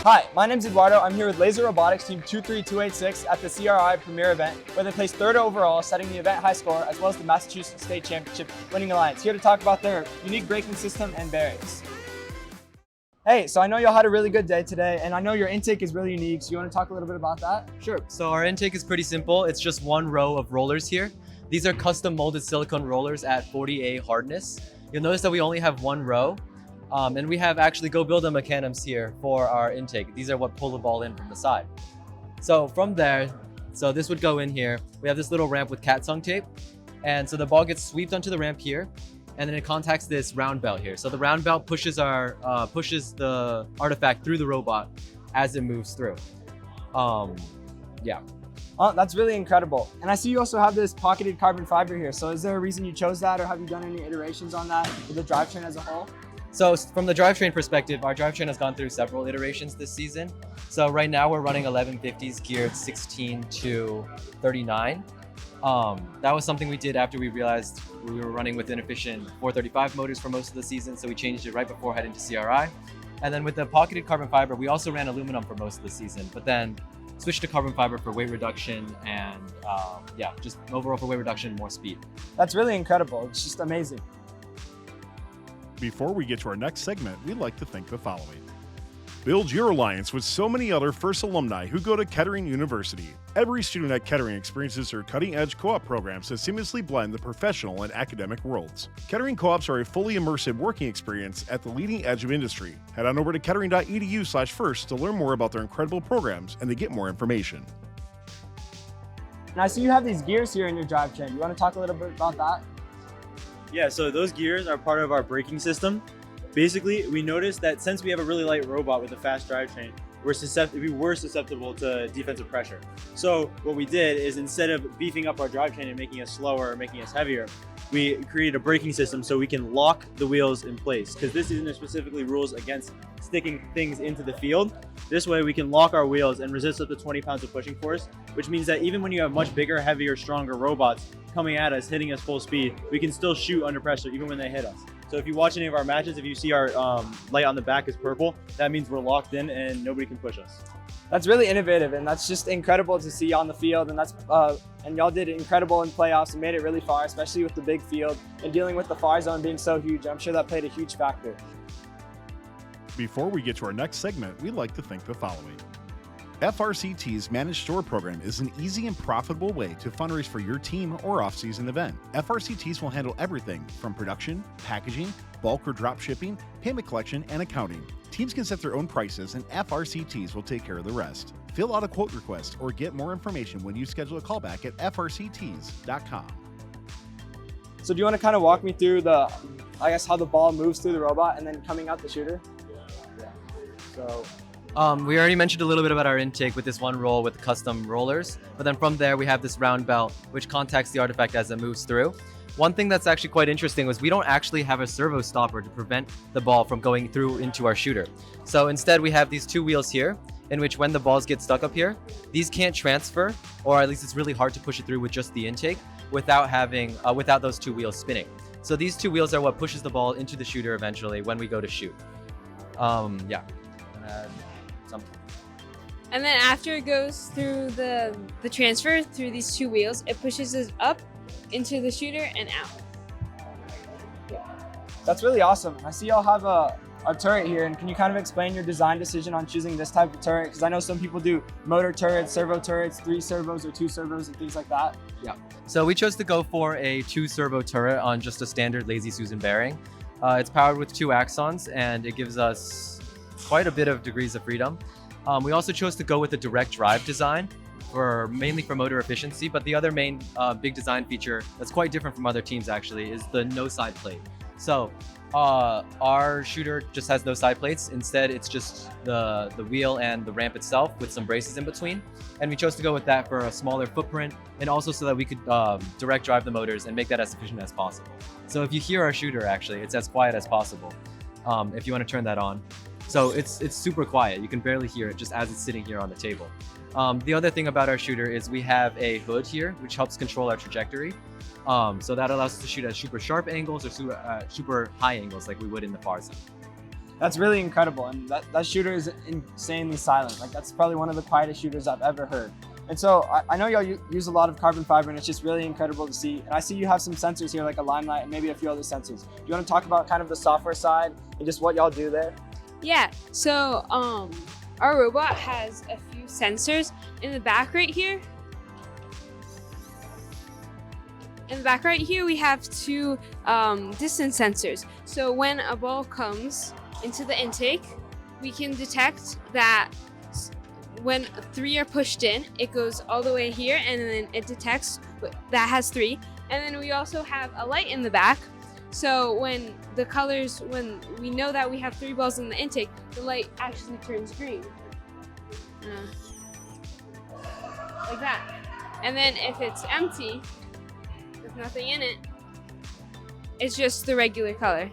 Hi, my name's Eduardo. I'm here with Lazer Robotics Team 23286 at the CRI Premier event, where they placed third overall, setting the event high score, as well as the Massachusetts State Championship winning alliance. Here to talk about their unique braking system and bearings. Hey, so I know y'all had a really good day today, and I know your intake is really unique, so you want to talk a little bit about that? Sure. So our intake is pretty simple. It's just one row of rollers here. These are custom molded silicone rollers at 40A hardness. You'll notice that we only have one row. And we have actually go build a mechanisms here for our intake. These are what pull the ball in from the side. So from there, so this would go in here. We have this little ramp with cat tongue tape. And so the ball gets swept onto the ramp here, and then it contacts this round belt here. So the round belt pushes the artifact through the robot as it moves through. Yeah. Oh, that's really incredible. And I see you also have this pocketed carbon fiber here. So is there a reason you chose that, or have you done any iterations on that with the drivetrain as a whole? So from the drivetrain perspective, our drivetrain has gone through several iterations this season. So right now we're running 1150s geared 16 to 39. That was something we did after we realized we were running with inefficient 435 motors for most of the season. So we changed it right before heading to CRI. And then with the pocketed carbon fiber, we also ran aluminum for most of the season, but then switched to carbon fiber for weight reduction and just overall for weight reduction and more speed. That's really incredible. It's just amazing. Before we get to our next segment, we'd like to thank the following. Build your alliance with so many other FIRST alumni who go to Kettering University. Every student at Kettering experiences their cutting-edge co-op programs that seamlessly blend the professional and academic worlds. Kettering co-ops are a fully immersive working experience at the leading edge of industry. Head on over to kettering.edu/first to learn more about their incredible programs and to get more information. And I see you have these gears here in your drivetrain. You want to talk a little bit about that? Yeah, so those gears are part of our braking system. Basically, we noticed that since we have a really light robot with a fast drivetrain, we were susceptible to defensive pressure. So what we did is, instead of beefing up our drivetrain and making us slower or making us heavier, we created a braking system so we can lock the wheels in place, because this season specifically rules against sticking things into the field. This way we can lock our wheels and resist up to 20 pounds of pushing force, which means that even when you have much bigger, heavier, stronger robots coming at us, hitting us full speed, we can still shoot under pressure even when they hit us. So if you watch any of our matches, if you see our light on the back is purple, that means we're locked in and nobody can push us. That's really innovative, and that's just incredible to see on the field. And and y'all did incredible in playoffs and made it really far, especially with the big field and dealing with the far zone being so huge. I'm sure that played a huge factor. Before we get to our next segment, we'd like to thank the following. FRCT's Managed Store Program is an easy and profitable way to fundraise for your team or off-season event. FRCTs will handle everything from production, packaging, bulk or drop shipping, payment collection, and accounting. Teams can set their own prices, and FRCTs will take care of the rest. Fill out a quote request or get more information when you schedule a callback at frcts.com. So do you want to kind of walk me through how the ball moves through the robot and then coming out the shooter? Yeah. So we already mentioned a little bit about our intake with this one roll with custom rollers, but then from there we have this round belt which contacts the artifact as it moves through. One thing that's actually quite interesting was we don't actually have a servo stopper to prevent the ball from going through into our shooter. So instead we have these two wheels here, in which when the balls get stuck up here, these can't transfer, or at least it's really hard to push it through with just the intake without those two wheels spinning. So these two wheels are what pushes the ball into the shooter eventually when we go to shoot. And then after it goes through the transfer through these two wheels, it pushes us up into the shooter and out. That's really awesome. I see y'all have a turret here, and can you kind of explain your design decision on choosing this type of turret? Because I know some people do motor turrets, servo turrets, 3 servos or 2 servos and things like that. Yeah. So we chose to go for a 2 servo turret on just a standard Lazy Susan bearing. It's powered with 2 axons, and it gives us quite a bit of degrees of freedom. We also chose to go with a direct drive design mainly for motor efficiency, but the other main big design feature that's quite different from other teams actually is the no side plate. So our shooter just has no side plates. Instead, it's just the wheel and the ramp itself with some braces in between. And we chose to go with that for a smaller footprint, and also so that we could direct drive the motors and make that as efficient as possible. So if you hear our shooter, actually, it's as quiet as possible if you want to turn that on. So it's super quiet. You can barely hear it just as it's sitting here on the table. The other thing about our shooter is we have a hood here, which helps control our trajectory. So that allows us to shoot at super sharp angles or super high angles like we would in the far zone. That's really incredible, and that shooter is insanely silent. Like, that's probably one of the quietest shooters I've ever heard. And so I know y'all use a lot of carbon fiber, and it's just really incredible to see. And I see you have some sensors here, like a limelight and maybe a few other sensors. Do you want to talk about kind of the software side and just what y'all do there? Yeah, so our robot has a few sensors in the back right here. In the back right here, we have two distance sensors. So when a ball comes into the intake, we can detect that when 3 are pushed in, it goes all the way here, and then it detects that has 3. And then we also have a light in the back. So when we know that we have 3 balls in the intake, the light actually turns green. Like that. And then if it's empty, with nothing in it, it's just the regular color.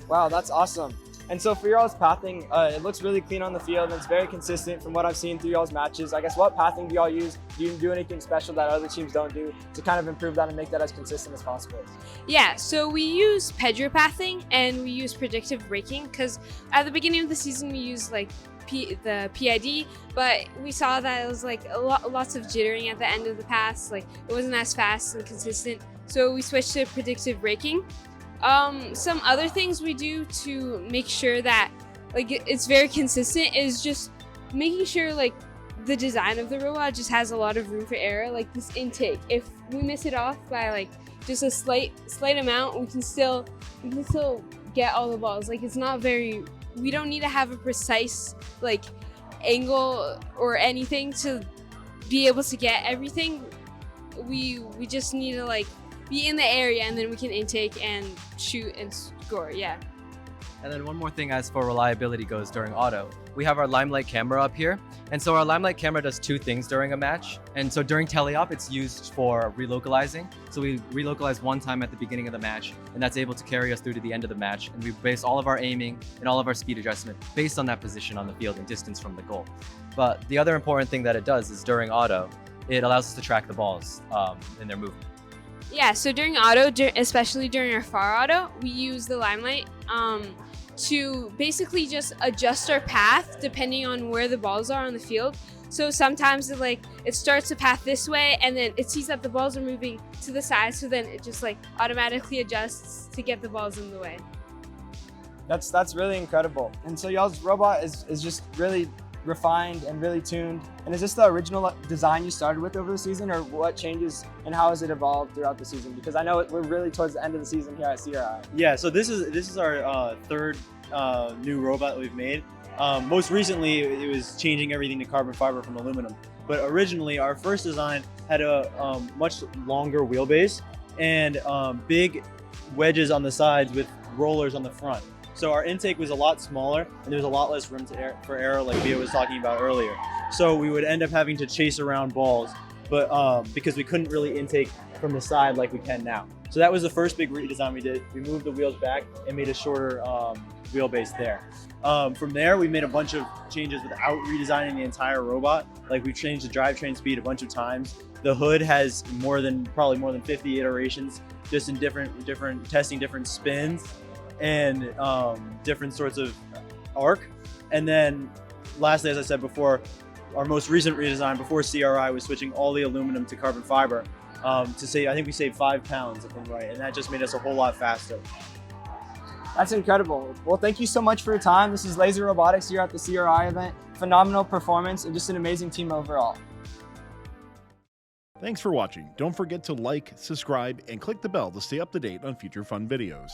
Wow, that's awesome. And so for y'all's pathing, it looks really clean on the field, and it's very consistent from what I've seen through y'all's matches. I guess, what pathing do y'all use? Do you do anything special that other teams don't do to kind of improve that and make that as consistent as possible? Yeah, so we use pedro pathing and we use predictive braking, because at the beginning of the season we used like the PID, but we saw that it was like lots of jittering at the end of the pass. Like, it wasn't as fast and consistent. So we switched to predictive braking. Some other things we do to make sure that like it's very consistent is just making sure like the design of the robot just has a lot of room for error. Like this intake, if we miss it off by like just a slight amount, we can still get all the balls. Like, it's not very, we don't need to have a precise like angle or anything to be able to get everything. We just need to like be in the area, and then we can intake and shoot and score. Yeah. And then one more thing as for reliability goes during auto. We have our limelight camera up here. And so our limelight camera does 2 things during a match. And so during teleop, it's used for relocalizing. So we relocalize 1 time at the beginning of the match, and that's able to carry us through to the end of the match. And we base all of our aiming and all of our speed adjustment based on that position on the field and distance from the goal. But the other important thing that it does is during auto, it allows us to track the balls in their movement. Yeah, so during auto, especially during our far auto, we use the limelight to basically just adjust our path depending on where the balls are on the field. So sometimes it starts a path this way, and then it sees that the balls are moving to the side, so then it just like automatically adjusts to get the balls in the way. That's really incredible. And so y'all's robot is just really refined and really tuned. And is this the original design you started with over the season, or what changes and how has it evolved throughout the season? Because I know we're really towards the end of the season here at CRI. Yeah, so this is our third new robot that we've made. Most recently, it was changing everything to carbon fiber from aluminum. But originally, our first design had a much longer wheelbase and big wedges on the sides with rollers on the front. So our intake was a lot smaller, and there was a lot less room for error, like Via was talking about earlier. So we would end up having to chase around balls, but because we couldn't really intake from the side like we can now. So that was the first big redesign we did. We moved the wheels back and made a shorter wheelbase there. From there, we made a bunch of changes without redesigning the entire robot. Like, we changed the drivetrain speed a bunch of times. The hood has probably more than 50 iterations, just in testing different spins and different sorts of arc. And then lastly, as I said before, our most recent redesign before CRI was switching all the aluminum to carbon fiber I think we saved 5 pounds if I'm right, and that just made us a whole lot faster. That's incredible. Well, thank you so much for your time. This is Lazer Robotics here at the CRI event. Phenomenal performance and just an amazing team overall. Thanks for watching. Don't forget to like, subscribe, and click the bell to stay up to date on future fun videos.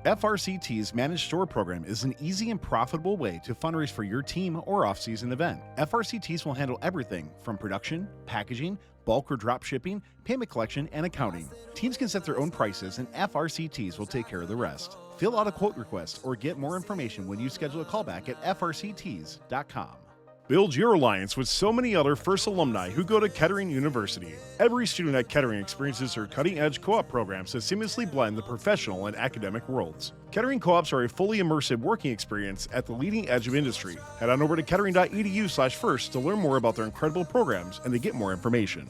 FRCT's Managed Store program is an easy and profitable way to fundraise for your team or off-season event. FRCTs will handle everything from production, packaging, bulk or drop shipping, payment collection, and accounting. Teams can set their own prices, and FRCTs will take care of the rest. Fill out a quote request or get more information when you schedule a callback at frcts.com. Build your alliance with so many other FIRST alumni who go to Kettering University. Every student at Kettering experiences their cutting-edge co-op programs that seamlessly blend the professional and academic worlds. Kettering co-ops are a fully immersive working experience at the leading edge of industry. Head on over to kettering.edu/first to learn more about their incredible programs and to get more information.